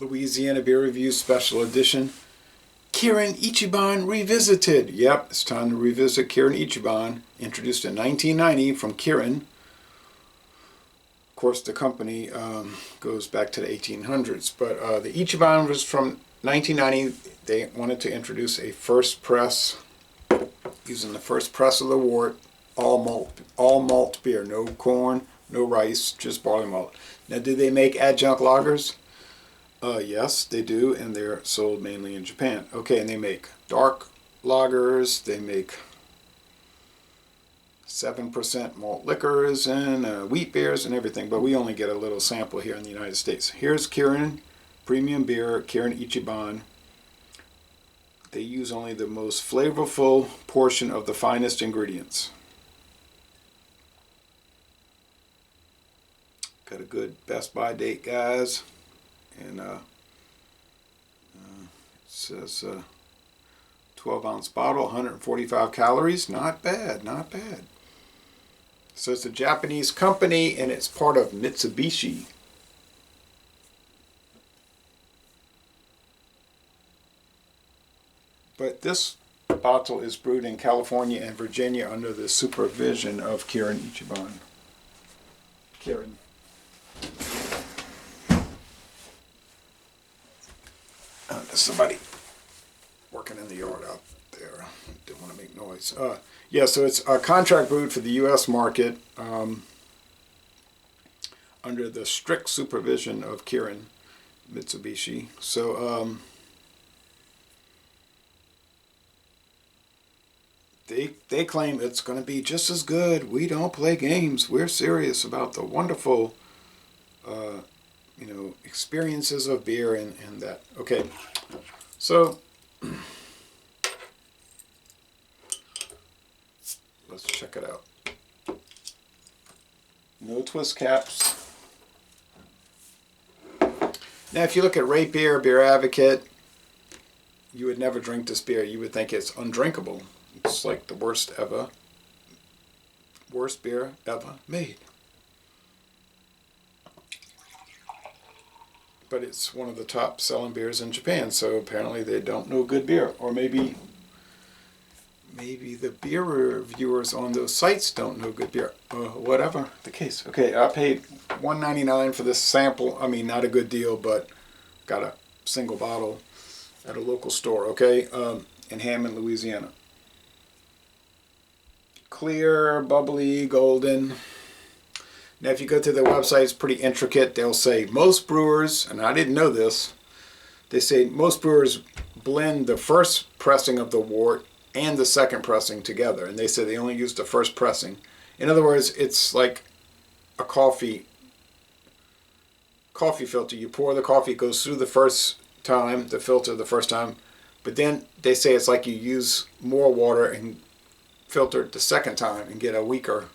Louisiana Beer Review Special Edition. Kirin Ichiban Revisited. Yep, it's time to revisit Kirin Ichiban, introduced in 1990 from Kirin. Of course, the company goes back to the 1800s, but the Ichiban was from 1990. They wanted to introduce a first press, using the first press of the wort, all malt beer, no corn, no rice, just barley malt. Now, do they make adjunct lagers? Yes, they do, and they're sold mainly in Japan. Okay, and they make dark lagers, they make 7% malt liquors and wheat beers and everything, but we only get a little sample here in the United States. Here's Kirin Premium Beer, Kirin Ichiban. They use only the most flavorful portion of the finest ingredients. Got a good Best By date, guys. And it says 12-ounce bottle, 145 calories. Not bad, not bad. So it's a Japanese company, and it's part of Mitsubishi. But this bottle is brewed in California and Virginia under the supervision of Kirin Ichiban. Kirin. There's somebody working in the yard out there. Didn't want to make noise. Yeah, so it's contract brewed for the U.S. market under the strict supervision of Kirin Mitsubishi. So they claim it's going to be just as good. We don't play games. We're serious about the wonderful experiences of beer and that. Okay, so let's check it out. No twist caps. Now, if you look at Rate Beer, Beer Advocate, you would never drink this beer. You would think it's undrinkable. It's like the worst beer ever made. But it's one of the top selling beers in Japan, so apparently they don't know good beer. Or maybe the beer reviewers on those sites don't know good beer. Whatever the case. Okay, I paid $1.99 for this sample. I mean, not a good deal, but got a single bottle at a local store, okay, in Hammond, Louisiana. Clear, bubbly, golden. Now, if you go to their website, it's pretty intricate. They'll say most brewers, and I didn't know this, they say most brewers blend the first pressing of the wort and the second pressing together. And they say they only use the first pressing. In other words, it's like a coffee filter. You pour the coffee, it goes through the first time, the filter the first time. But then they say it's like you use more water and filter it the second time and get a weaker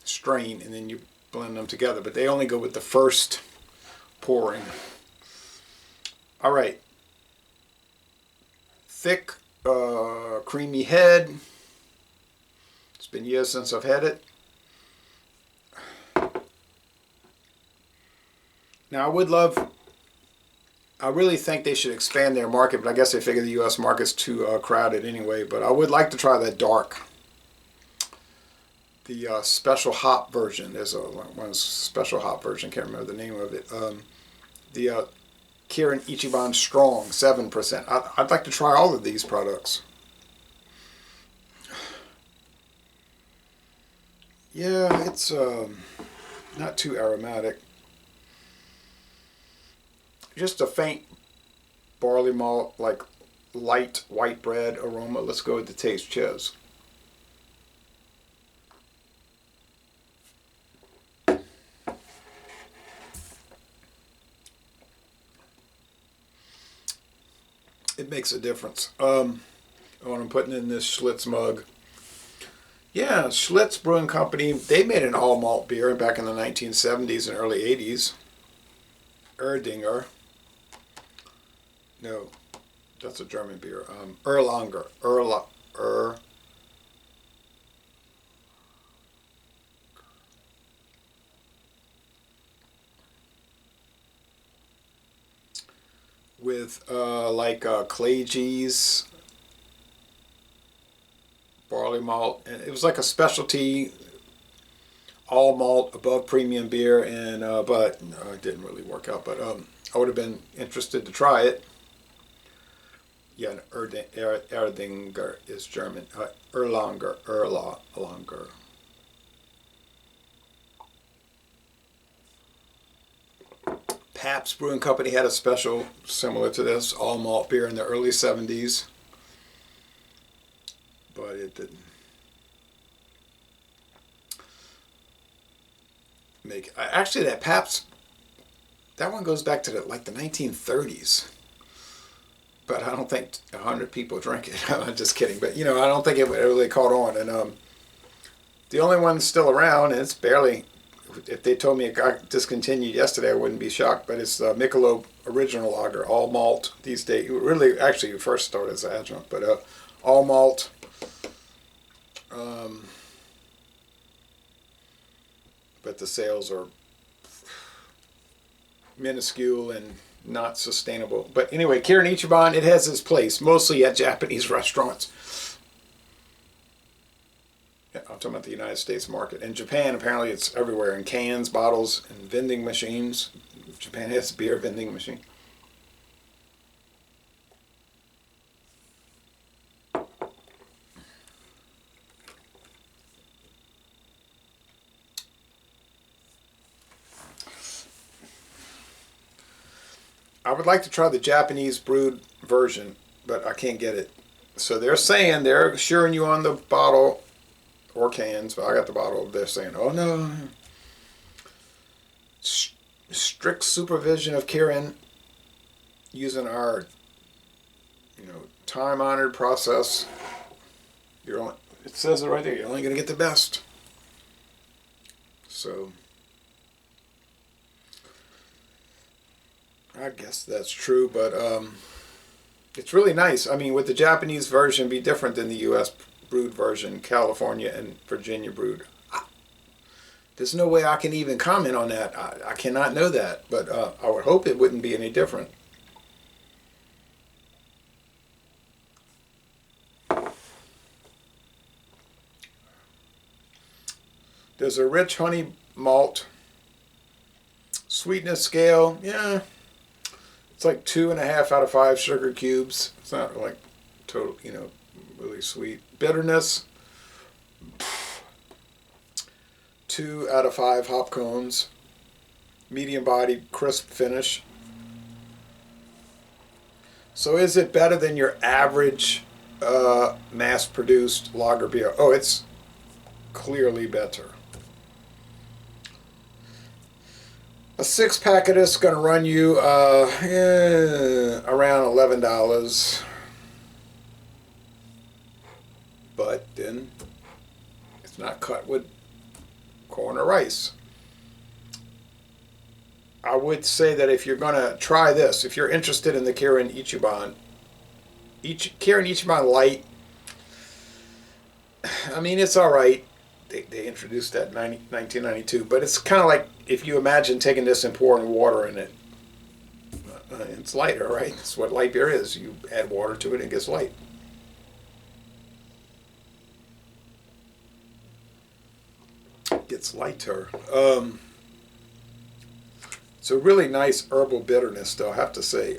strain, and then you blend them together. But they only go with the first pouring. All right. Thick, creamy head. It's been years since I've had it. Now, I really think they should expand their market, but I guess they figure the U.S. market's too crowded anyway. But I would like to try that dark. The special hop version. There's one special hop version. Can't remember the name of it. The Kirin Ichiban Strong, 7%. I'd like to try all of these products. Yeah, it's not too aromatic. Just a faint barley malt, like light white bread aroma. Let's go with the taste. Cheers. It makes a difference. When I'm putting in this Schlitz mug. Yeah, Schlitz Brewing Company, they made an all malt beer back in the 1970s and early 80s. Erdinger. No, that's a German beer. Erlanger. with like clay cheese, barley malt, and it was like a specialty all malt above premium beer, and but it didn't really work out. But I would have been interested to try it. Yeah, Erdinger is German. Erlanger. Pabst Brewing Company had a special similar to this, all malt beer in the early 70s, but it didn't make it. Actually, that Pabst, that one goes back to the 1930s. But I don't think 100 people drink it. I'm just kidding. But, I don't think it really caught on. And the only one still around, and it's barely, if they told me it got discontinued yesterday, I wouldn't be shocked. But it's Michelob Original Lager, all malt these days. It really, actually, first started as an adjunct. But all malt. But the sales are minuscule and not sustainable. But anyway, Kirin Ichiban, it has its place, mostly at Japanese restaurants. Yeah, I'm talking about the United States market. In Japan, apparently it's everywhere, in cans, bottles, and vending machines. Japan has a beer vending machine. I would like to try the Japanese brewed version, but I can't get it. So they're assuring you on the bottle or cans, but I got the bottle. They're saying, oh no, strict supervision of Kirin using our, time-honored process. It says it right there. You're only going to get the best. So I guess that's true, but it's really nice. I mean, would the Japanese version be different than the U.S. brewed version, California and Virginia brewed? There's no way I can even comment on that. I cannot know that, but I would hope it wouldn't be any different. There's a rich honey malt. Sweetness scale, yeah. It's like 2.5 out of 5 sugar cubes. It's not like total, really sweet. Bitterness, 2 out of 5 hop cones. Medium bodied, crisp finish. So is it better than your average mass-produced lager beer? Oh, it's clearly better. A 6-pack of this is going to run you around $11. But then it's not cut with corn or rice. I would say that if you're going to try this, if you're interested in the Kirin Ichiban, Kirin Ichiban Light, I mean, it's all right. They introduced that in 1992, but it's kind of like if you imagine taking this and pouring water in it. It's lighter, right? That's what light beer is. You add water to it and it gets light. It gets lighter. It's a really nice herbal bitterness, though, I have to say.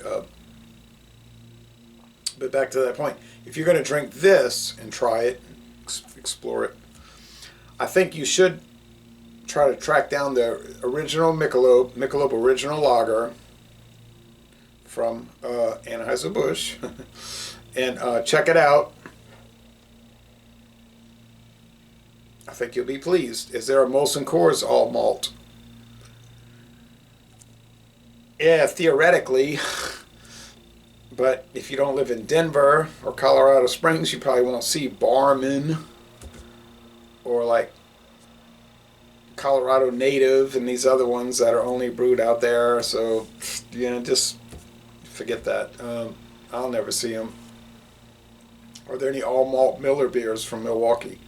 But back to that point, if you're going to drink this and try it, explore it, I think you should try to track down the original Michelob Original Lager from Anheuser-Busch and check it out. I think you'll be pleased. Is there a Molson Coors all malt? Yeah, theoretically. But if you don't live in Denver or Colorado Springs, you probably won't see Barman or like Colorado Native and these other ones that are only brewed out there. So, just forget that. I'll never see them. Are there any all malt Miller beers from Milwaukee?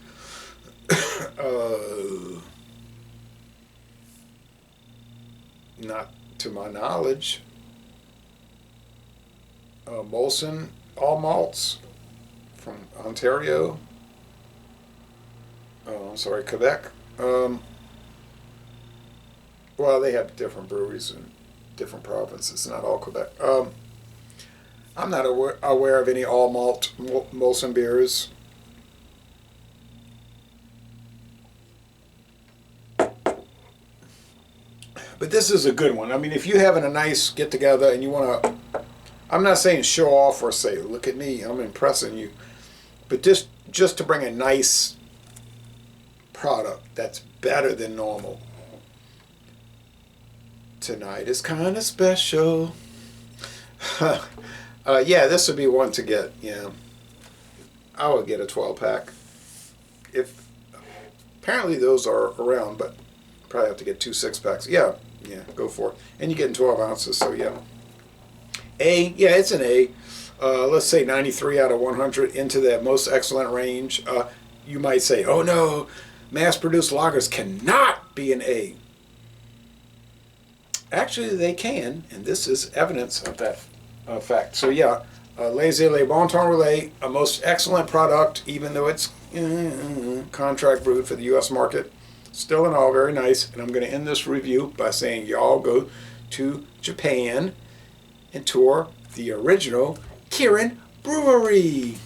Not to my knowledge. Molson all malts from Ontario. Oh, I'm sorry, Quebec. Well, they have different breweries in different provinces, not all Quebec. I'm not aware of any all malt Molson beers. But this is a good one. I mean, if you're having a nice get together and you want to, I'm not saying show off or say, look at me, I'm impressing you. But just to bring a nice product that's better than normal. Tonight is kind of special. Yeah, this would be one to get. Yeah, I would get a 12-pack. If apparently those are around, but probably have to get 2 6-packs. Yeah, go for it. And you get in 12 ounces, so yeah. A, yeah, it's an A. Let's say 93 out of 100 into that most excellent range. You might say, oh no, mass-produced lagers cannot be an A. Actually, they can, and this is evidence of that fact. So yeah, Les Bon Temps Relais, a most excellent product, even though it's contract brewed for the U.S. market. Still in all, very nice. And I'm going to end this review by saying y'all go to Japan and tour the original Kirin Brewery.